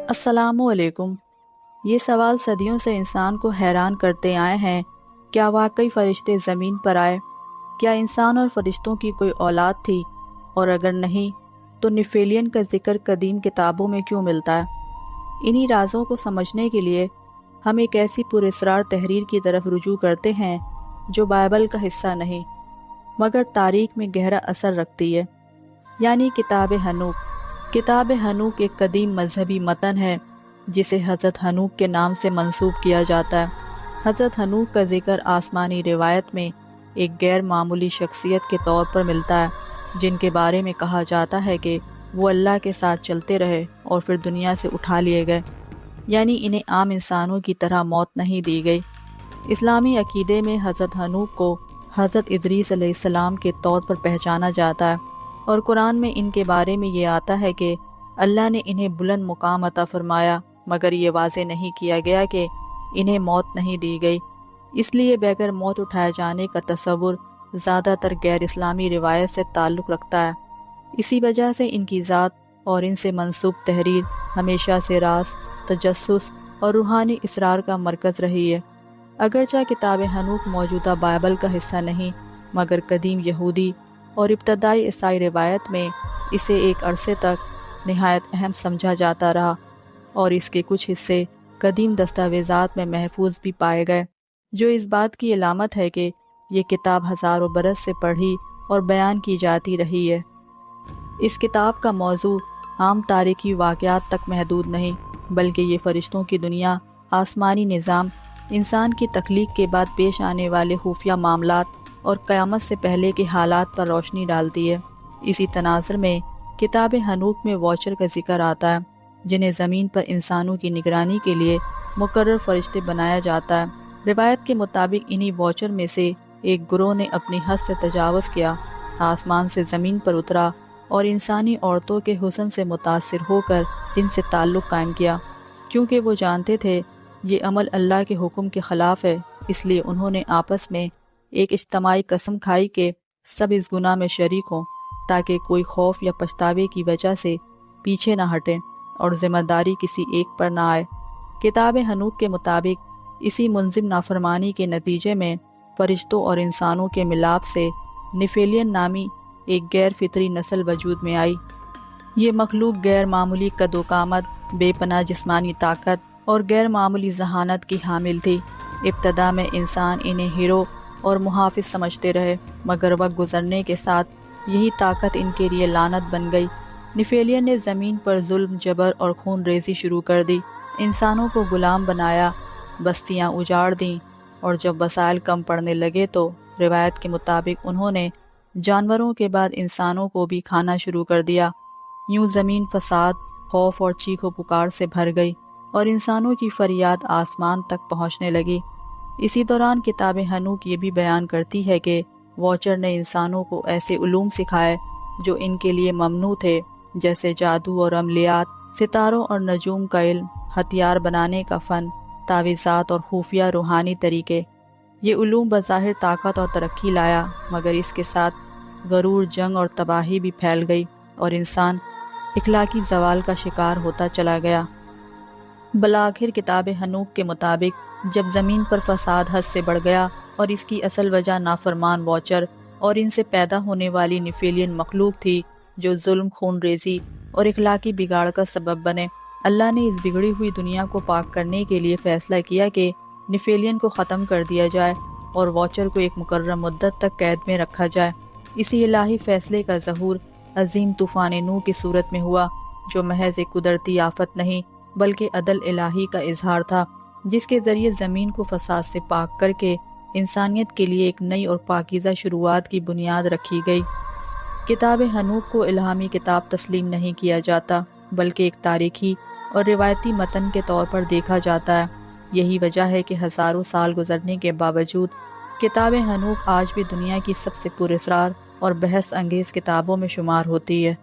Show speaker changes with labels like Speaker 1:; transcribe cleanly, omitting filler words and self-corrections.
Speaker 1: अस्सलामुअलैकुम। ये सवाल सदियों से इंसान को हैरान करते आए हैं। क्या वाकई फ़रिश्ते ज़मीन पर आए? क्या इंसान और फ़रिश्तों की कोई औलाद थी? और अगर नहीं, तो निफेलियन का ज़िक्र कदीम किताबों में क्यों मिलता है? इन्हीं राज़ों को समझने के लिए हम एक ऐसी पुरस्रार तहरीर की तरफ रुजू करते हैं जो बाइबल का हिस्सा नहीं, मगर तारीख़ में गहरा असर रखती है, यानी किताब हनूक। किताब हनूक एक कदीम मजहबी मतन है जिसे हज़रत हनूक के नाम से मंसूब किया जाता है। हज़रत हनूक का ज़िक्र आसमानी रिवायत में एक गैर मामूली शख्सियत के तौर पर मिलता है, जिनके बारे में कहा जाता है कि वो अल्लाह के साथ चलते रहे और फिर दुनिया से उठा लिए गए, यानी इन्हें आम इंसानों की तरह मौत नहीं दी गई। इस्लामी अकीदे में हज़रत हनूक को हज़रत इदरीस अलैहिस्सलाम के तौर पर पहचाना जाता है, और कुरान में इनके बारे में ये आता है कि अल्लाह ने इन्हें बुलंद मुकाम अता फरमाया, मगर ये वाज़े नहीं किया गया कि इन्हें मौत नहीं दी गई। इसलिए बगैर मौत उठाए जाने का तसव्वुर ज़्यादातर गैर इस्लामी रिवायत से ताल्लुक़ रखता है। इसी वजह से इनकी ज़ात और इनसे मंसूब तहरीर हमेशा से राज, तजस्सुस और रूहानी इसरार का मरकज़ रही है। अगरचे किताब हनूक मौजूदा बाइबल का हिस्सा नहीं, मगर कदीम यहूदी और इब्तदाई ईसाई रिवायत में इसे एक अरसे तक नहायत अहम समझा जाता रहा, और इसके कुछ हिस्से कदीम दस्तावेज़ात में महफूज भी पाए गए, जो इस बात की अलामत है कि ये किताब हज़ारों बरस से पढ़ी और बयान की जाती रही है। इस किताब का मौजू आम तारीख़ी वाक़यात तक महदूद नहीं, बल्कि ये फ़रिश्तों की दुनिया, आसमानी निज़ाम, इंसान की तख्लीक के बाद पेश आने वाले खुफिया मामलात और क़यामत से पहले के हालात पर रोशनी डालती है। इसी तनाज़ुर में किताब हनूक में वॉचर का जिक्र आता है, जिन्हें ज़मीन पर इंसानों की निगरानी के लिए मुकर्रर फ़रिश्ते बनाया जाता है। रिवायत के मुताबिक इन्हीं वॉचर में से एक गुरोह ने अपनी हद से तजावुज़ किया, आसमान से ज़मीन पर उतरा और इंसानी औरतों के हुस्न से मुतासिर होकर इनसे ताल्लुक़ कायम किया। क्योंकि वो जानते थे ये अमल अल्लाह के हुक्म के ख़िलाफ़ है, इसलिए उन्होंने आपस में एक इज्तिमाई कसम खाई कि सब इस गुनाह में शरीक हों, ताकि कोई खौफ या पछतावे की वजह से पीछे ना हटें और ज़िम्मेदारी किसी एक पर ना आए। किताब हनूक के मुताबिक इसी मुनज़िम नाफरमानी के नतीजे में फ़रिश्तों और इंसानों के मिलाप से निफेलियन नामी एक गैर फितरी नस्ल वजूद में आई। ये मखलूक गैर मामूली कदोकामत, बेपनाह जिस्मानी ताकत और गैर मामूली जहानत की हामिल थी। इब्तदा में इंसान इन्हें हीरो और मुहाफ़िज समझते रहे, मगर वक्त गुज़रने के साथ यही ताकत इनके लिए लानत बन गई। निफेलियन ने ज़मीन पर जुल्म, जबर और खून रेज़ी शुरू कर दी, इंसानों को ग़ुलाम बनाया, बस्तियाँ उजाड़ दीं, और जब वसाइल कम पड़ने लगे तो रिवायत के मुताबिक उन्होंने जानवरों के बाद इंसानों को भी खाना शुरू कर दिया। यूँ ज़मीन फसाद, खौफ और चीखो पुकार से भर गई और इंसानों की फरियाद आसमान तक पहुँचने लगी। इसी दौरान किताब हनूक ये भी बयान करती है कि वॉचर ने इंसानों को ऐसे उलूम सिखाए जो इनके लिए ममनू थे, जैसे जादू और अमलियात, सितारों और नजूम का इल्म, हथियार बनाने का फ़न, तावीज़ात और खुफिया रूहानी तरीके। ये उलूम बज़ाहिर ताकत और तरक्की लाया, मगर इसके साथ गरूर, जंग और तबाही भी फैल गई और इंसान इखलाकी ज़वाल का शिकार होता चला गया। बलाखिर किताब हनूक के मुताबिक जब ज़मीन पर फसाद हद से बढ़ गया और इसकी असल वजह नाफरमान वॉचर और इनसे पैदा होने वाली निफेलियन मखलूक थी, जो जुल्म, खून रेज़ी और इखलाकी बिगाड़ का सबब बने, अल्लाह ने इस बिगड़ी हुई दुनिया को पाक करने के लिए फ़ैसला किया कि निफेलियन को ख़त्म कर दिया जाए और वॉचर को एक मुकर्रर मुद्दत तक कैद में रखा जाए। इसी इलाही फ़ैसले का ज़हूर अजीम तूफ़ान नूह की सूरत में हुआ, जो महज एक कुदरती आफत नहीं बल्कि अदल इलाही का इजहार था, जिसके ज़रिए ज़मीन को फसाद से पाक करके इंसानियत के लिए एक नई और पाकीज़ा शुरुआत की बुनियाद रखी गई। किताब हनूक को इल्हामी किताब तस्लीम नहीं किया जाता, बल्कि एक तारीख़ी और रिवायती मतन के तौर पर देखा जाता है। यही वजह है कि हज़ारों साल गुजरने के बावजूद किताब हनूक आज भी दुनिया की सबसे पुरअसरार और बहस अंगेज़ किताबों में शुमार होती है।